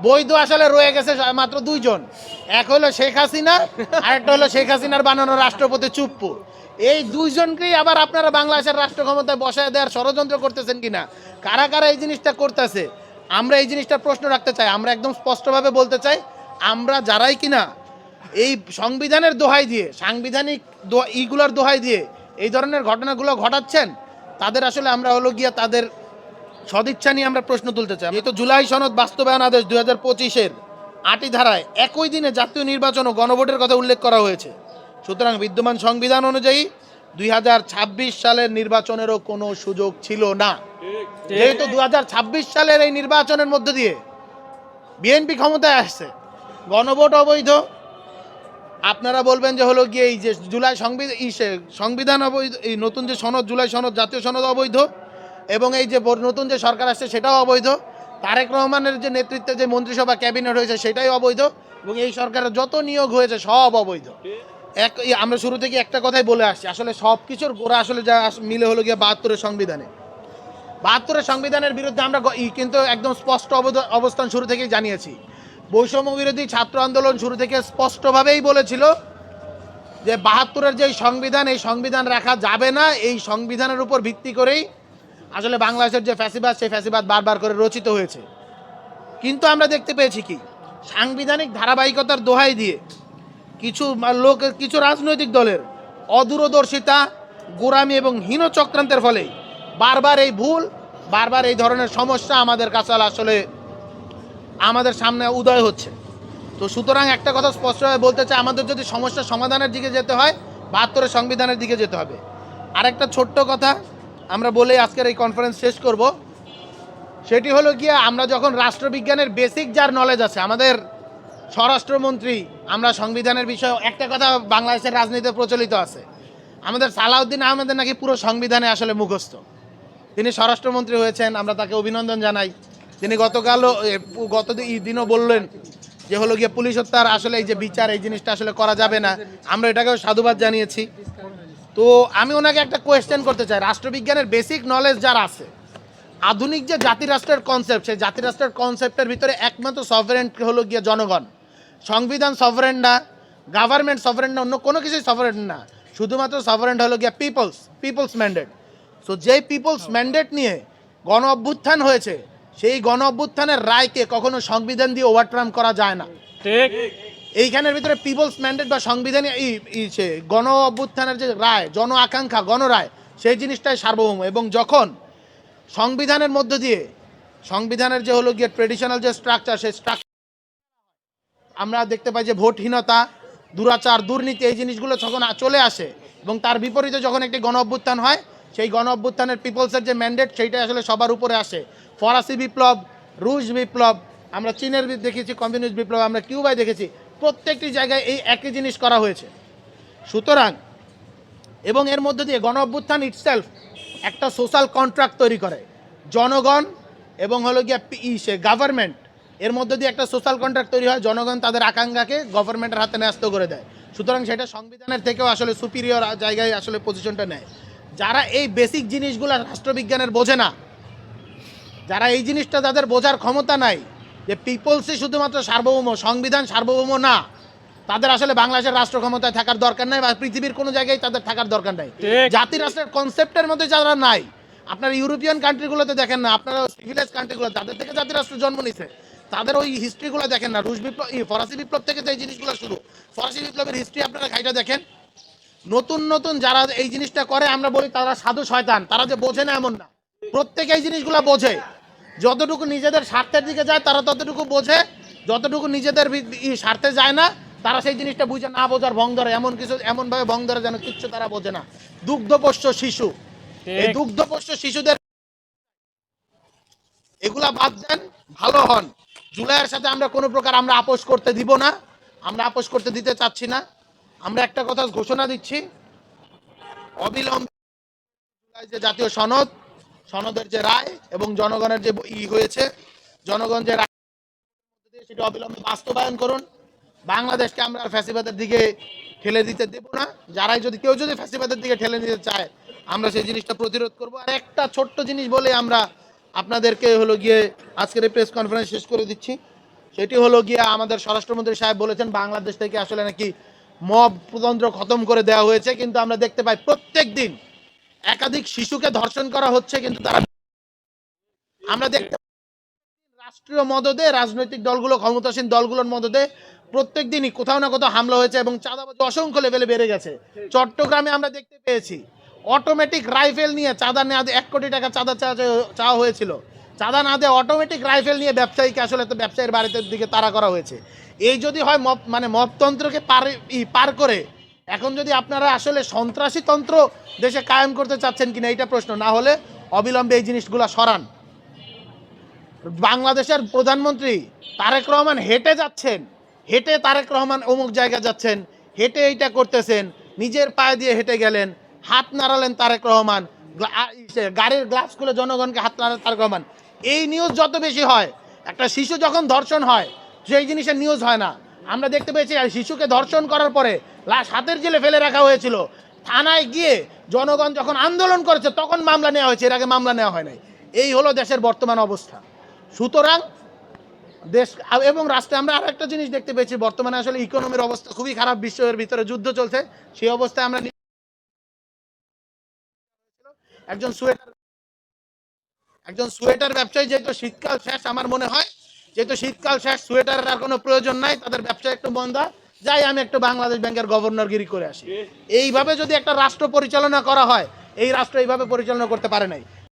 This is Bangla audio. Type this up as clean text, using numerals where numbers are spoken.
বৈধ আসলে রয়ে গেছে মাত্র দুইজন, এক হলো শেখ হাসিনা, আরেকটা হলো শেখ হাসিনার বানানো রাষ্ট্রপতি চুপ্পু। এই দুইজনকেই আবার আপনারা বাংলাদেশের রাষ্ট্র ক্ষমতায় বসায় দেওয়ার ষড়যন্ত্র করতেছেন কিনা, কারা কারা এই জিনিসটা করতেছে, আমরা এই জিনিসটা প্রশ্ন রাখতে চাই। আমরা একদম স্পষ্টভাবে বলতে চাই, আমরা যারাই কিনা এই সংবিধানের দোহাই দিয়ে, সাংবিধানিক ইগুলোর দোহাই দিয়ে এই ধরনের ঘটনাগুলো ঘটাচ্ছেন, তাদের আসলে আমরা হলো গিয়া তাদের সদিচ্ছা নিয়ে আমরা প্রশ্ন তুলতে চাই। এই তো জুলাই সনদ বাস্তবায়ন আদেশ 2025-এর 8ই ধারায় একই দিনে জাতীয় নির্বাচন ও গণভোটের কথা উল্লেখ করা হয়েছে। সুতরাং বিদ্যমান সংবিধান অনুযায়ী 2026 সালের নির্বাচনেরও কোনো সুযোগ ছিল না। যেহেতু 2026 সালের এই নির্বাচনের মধ্য দিয়ে বিএনপি ক্ষমতায় আসছে, গণভোট অবৈধ। আপনারা বলবেন যে হলো গিয়ে এই যে জুলাই সংবিধান অবৈধ, এই নতুন যে সনদ জুলাই সনদ জাতীয় সনদ অবৈধ, এবং এই যে নতুন যে সরকার আসছে সেটাও অবৈধ, তারেক রহমানের যে নেতৃত্বে যে মন্ত্রিসভা ক্যাবিনেট হয়েছে সেটাই অবৈধ, এবং এই সরকারের যত নিয়োগ হয়েছে সব অবৈধ। আমরা শুরু থেকে একটা কথাই বলে আসছি, আসলে সব কিছুর গোড়া আসলে যা মিলে হলো গিয়ে 72-এর সংবিধানে। 72-এর সংবিধানের বিরুদ্ধে আমরা কিন্তু একদম স্পষ্ট অবস্থান শুরু থেকেই জানিয়েছি। বৈষম্য বিরোধী ছাত্র আন্দোলন শুরু থেকে স্পষ্টভাবেই বলেছিল যে 72-এর যে সংবিধান, এই সংবিধান রাখা যাবে না। এই সংবিধানের উপর ভিত্তি করেই আসলে বাংলাদেশের যে ফ্যাসিবাদ, সেই ফ্যাসিবাদ বারবার করে রচিত হয়েছে। কিন্তু আমরা দেখতে পেয়েছি কি, সাংবিধানিক ধারাবাহিকতার দোহাই দিয়ে কিছু রাজনৈতিক দলের অদূরদর্শিতা, গোঁড়ামি এবং হীন চক্রান্তের ফলে বারবার এই ভুল, বারবার এই ধরনের সমস্যা আমাদের কাছে আসলে আমাদের সামনে উদয় হচ্ছে। তো সুতরাং একটা কথা স্পষ্টভাবে বলতে চাই, আমাদের যদি সমস্যা সমাধানের দিকে যেতে হয়, 72-এর সংবিধানের দিকে যেতে হবে। আরেকটা ছোট্ট কথা আমরা বলে আজকের এই কনফারেন্স শেষ করব, সেটি হলো গিয়ে আমরা যখন রাষ্ট্রবিজ্ঞানের বেসিক যার নলেজ আছে, আমাদের স্বরাষ্ট্রমন্ত্রী, আমরা সংবিধানের বিষয়ে একটা কথা বাংলাদেশের রাজনীতিতে প্রচলিত আছে, আমাদের সালাউদ্দিন আহমেদের নাকি পুরো সংবিধানে আসলে মুখস্থ। তিনি স্বরাষ্ট্রমন্ত্রী হয়েছেন, আমরা তাকে অভিনন্দন জানাই। তিনি গত দিনও বললেন যে হলো গিয়ে পুলিশ হত্যার আসলে এই যে বিচার, এই জিনিসটা আসলে করা যাবে না, আমরা এটাকেও সাধুবাদ জানিয়েছি। তো আমি ওনাকে একটা কোয়েশ্চেন করতে চাই, রাষ্ট্রবিজ্ঞানের বেসিক নলেজ যার আছে, আধুনিক যে জাতিরাষ্ট্রের কনসেপ্ট, সেই জাতিরাষ্ট্রের কনসেপ্টের ভিতরে একমাত্র সফরেন হলো গিয়ে জনগণ। সংবিধান সফরেন না, গভর্নমেন্ট সফরেন না, অন্য কোনো কিছুই সফরেন না, শুধুমাত্র সফরেন হলো গিয়ে পিপলস ম্যান্ডেট। সো যেই পিপলস ম্যান্ডেট নিয়ে গণ অভ্যুত্থান হয়েছে, সেই গণ অভ্যুত্থানের রায়কে কখনো সংবিধান দিয়ে ওভারটার্ন করা যায় না। ঠিক এইখানের ভিতরে পিপলস ম্যান্ডেট বা সংবিধানে গণ অভ্যুত্থানের যে রায়, জন আকাঙ্ক্ষা, গণরায়, সেই জিনিসটাই সার্বভৌম। এবং যখন সংবিধানের মধ্য দিয়ে সংবিধানের যে হলো গিয়ে ট্রেডিশনাল যে স্ট্রাকচার, সেই স্ট্রাকচার আমরা দেখতে পাই যে ভোটহীনতা, দুরাচার, দুর্নীতি, এই জিনিসগুলো যখন চলে আসে এবং তার বিপরীতে যখন একটি গণ অভ্যুত্থান হয়, সেই গণ অভ্যুত্থানের পিপলসের যে ম্যান্ডেট, সেইটাই আসলে সবার উপরে আসে। ফরাসি বিপ্লব, রুশ বিপ্লব, আমরা চীনের দেখেছি কমিউনিস্ট বিপ্লব, আমরা কিউবায় দেখেছি, প্রত্যেকটি জায়গায় এই একই জিনিস করা হয়েছে। সুতরাং এবং এর মধ্যে দিয়ে গণ অভ্যুত্থান ইটসেলফ একটা সোশ্যাল কন্ট্রাক্ট তৈরি করে, জনগণ এবং হলো গিয়া গভর্নমেন্ট, এর মধ্যে দিয়ে একটা সোশ্যাল কন্ট্রাক্ট তৈরি হয়, জনগণ তাদের আকাঙ্ক্ষাকে গভর্নমেন্টের হাতে ন্যস্ত করে দেয়। সুতরাং সেটা সংবিধানের থেকেও আসলে সুপিরিয়র জায়গায় আসলে পজিশনটা নেয়। যারা এই বেসিক জিনিসগুলো রাষ্ট্রবিজ্ঞানের বোঝে না, যারা এই জিনিসটা তাদের বোঝার ক্ষমতা নাই যে পিপলসই শুধুমাত্র সার্বভৌম, সংবিধান সার্বভৌম না, তাদের আসলে বাংলাদেশের রাষ্ট্র ক্ষমতায় থাকার দরকার নাই, বা পৃথিবীর কোনো জায়গায় তাদের থাকার দরকার নাই। জাতি রাষ্ট্রের কনসেপ্টের মধ্যে যারা নাই, আপনার ইউরোপিয়ান কান্ট্রিগুলোতে দেখেন না, আপনারা সিভিলাইজ কান্ট্রিগুলো যাদের থেকে জাতি রাষ্ট্র জন্ম নিছে, তাদের ওই হিস্ট্রিগুলো দেখেন না। রুশ বিপ্লব, ফরাসি বিপ্লব থেকে তো এই জিনিসগুলো শুরু। ফরাসি বিপ্লবের হিস্ট্রি আপনারা ঘাইটা দেখেন। নতুন নতুন যারা এই জিনিসটা করে, আমরা বলি তারা সাধু শয়তান, তারা যে বোঝে না এমন না, প্রত্যেকে এই জিনিসগুলো বোঝে। যতটুকু নিজেদের স্বার্থের দিকে যায় তারা ততটুকু বোঝে, যতটুকু নিজেদের স্বার্থে যায় না তারা সেই জিনিসটা বুঝে না বোঝার ভং ধরে, এমন কিছু এমনভাবে ভং ধরে যেন কিচ্ছু তারা বোঝে না। দুগ্ধপোষ্য শিশু, এই দুগ্ধপোষ্য শিশুদের এগুলা বাদ দেন, ভালো হন। জুলাইয়ের সাথে আমরা কোনো প্রকার আমরা আপোষ করতে দিব না, আমরা আপোষ করতে দিতে চাচ্ছি না। আমরা একটা কথা ঘোষণা দিচ্ছি, অবিলম্বে যে জাতীয় সনদের যে রায় এবং জনগণের যে হয়েছে, জনগণ যে রায় সেটা অবিলম্বে বাস্তবায়ন করুন। বাংলাদেশকে আমরা ফ্যাসিবাদের দিকে ঠেলে দিতে দেব না। কেউ যদি ফ্যাসিবাদের দিকে ঠেলে দিতে চায়, আমরা সেই জিনিসটা প্রতিরোধ করব। আর একটা ছোট্ট জিনিস বলে আমরা আপনাদেরকে হলো গিয়ে আজকের এই প্রেস কনফারেন্স শেষ করে দিচ্ছি। সেটি হলো গিয়া আমাদের স্বরাষ্ট্রমন্ত্রী সাহেব বলেছেন বাংলাদেশ থেকে আসলে নাকি মব তন্ত্র খতম করে দেওয়া হয়েছে, কিন্তু আমরা দেখতে পাই প্রত্যেক দিন একাধিক শিশুকে ধর্ষণ করা হচ্ছে, কিন্তু তারা আমরা দেখতে রাষ্ট্রীয় মদদে রাজনৈতিক দলগুলো ক্ষমতাসীন দলগুলোর মদদে প্রত্যেক দিনই কোথাও না কোথাও হামলা হয়েছে এবং চাঁদাবাজি অসংখ্য লেভেলে বেড়ে গেছে। চট্টগ্রামে আমরা দেখতে পেয়েছি অটোমেটিক রাইফেল নিয়ে চাঁদা না দিয়ে 1 কোটি টাকা চাঁদা চাওয়া হয়েছিল, চাঁদা না দিয়ে অটোমেটিক রাইফেল নিয়ে ব্যবসায়ীকে আসলে তো ব্যবসায়ীর বাড়িতে দিকে তাড়া করা হয়েছে। এই যদি হয় মব মানে মবতন্ত্রকে পার করে এখন যদি আপনারা আসলে সন্ত্রাসী তন্ত্র দেশে কায়েম করতে চাচ্ছেন কিনা এইটা প্রশ্ন, না হলে অবিলম্বে এই জিনিসগুলো সরান। বাংলাদেশের প্রধানমন্ত্রী তারেক রহমান হেঁটে যাচ্ছেন, হেঁটে তারেক রহমান অমুক জায়গা যাচ্ছেন, হেঁটে এইটা করতেছেন, নিজের পায়ে দিয়ে হেঁটে গেলেন, হাত নাড়ালেন তারেক রহমান, গাড়ির গ্লাস খুলে জনগণকে হাত নাড়ালেন তারেক রহমান। এই নিউজ যত বেশি হয়, একটা শিশু যখন ধর্ষণ হয় সেই জিনিসের নিউজ হয় না। আমরা দেখতে পেয়েছি শিশুকে ধর্ষণ করার পরে লাশ হাতের জেলে ফেলে রাখা হয়েছিল, থানায় গিয়ে জনগণ যখন আন্দোলন করেছে তখন মামলা নেওয়া হয়েছে, এর আগে মামলা নেওয়া হয় নাই। এই হলো দেশের বর্তমান অবস্থা। সুতরাং দেশ এবং রাষ্ট্রে আমরা আর একটা জিনিস দেখতে পেয়েছি, বর্তমানে আসলে ইকোনমির অবস্থা খুবই খারাপ, বিশ্বের ভিতরে যুদ্ধ চলছে, সেই অবস্থায় আমরা একজন সোয়েটার ব্যবসায়ী, যেহেতু শীতকাল শেষ, আমার মনে হয় যেহেতু শীতকাল শেষ সোয়েটারের আর কোনো প্রয়োজন নাই, তাদের ব্যবসা একটু মন্দা, যাই আমি একটু বাংলাদেশ ব্যাংকের গভর্নরগিরি করে আসি। এইভাবে যদি একটা রাষ্ট্র পরিচালনা করা হয়, এই রাষ্ট্র এইভাবে পরিচালনা করতে পারে নাই।